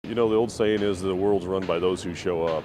You know, the old saying is the world's run by those who show up,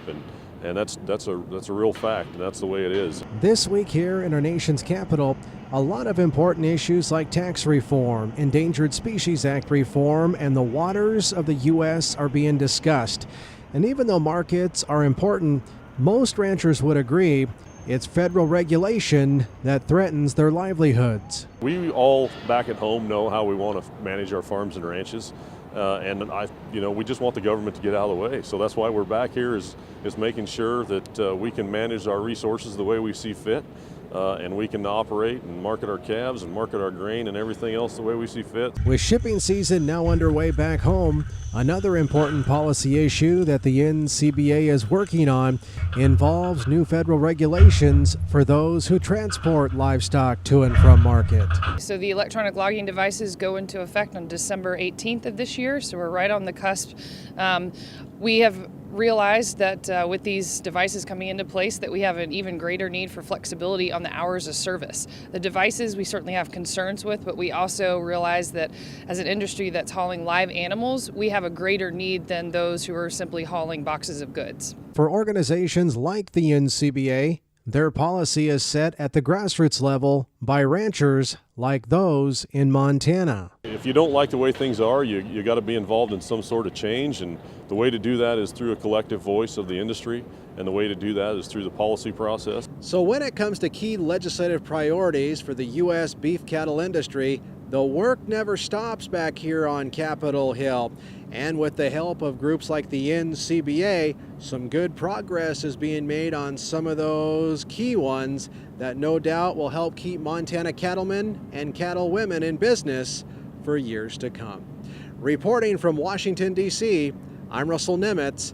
and that's a real fact, and that's the way it is. This week here in our nation's capital, a lot of important issues like tax reform, Endangered Species Act reform, and the waters of the U.S. are being discussed. And even though markets are important, most ranchers would agree it's federal regulation that threatens their livelihoods. We all back at home know how we want to manage our farms and ranches, we just want the government to get out of the way. So that's why we're back here is making sure that we can manage our resources the way we see fit, and we can operate and market our calves and market our grain and everything else the way we see fit. With shipping season now underway back home, another important policy issue that the NCBA is working on involves new federal regulations for those who transport livestock to and from market. So the electronic logging devices go into effect on December 18th of this year, so we're right on the cusp. We have realized that with these devices coming into place that we have an even greater need for flexibility on the hours of service. The devices we certainly have concerns with, but we also realize that as an industry that's hauling live animals, we have a greater need than those who are simply hauling boxes of goods. For organizations like the NCBA, their policy is set at the grassroots level by ranchers like those in Montana. If you don't like the way things are, you got to be involved in some sort of change, and the way to do that is through a collective voice of the industry, and the way to do that is through the policy process. So when it comes to key legislative priorities for the U.S. beef cattle industry, the work never stops back here on Capitol Hill. And with the help of groups like the NCBA, some good progress is being made on some of those key ones that no doubt will help keep Montana cattlemen and cattle women in business for years to come. Reporting from Washington, D.C., I'm Russell Nemitz,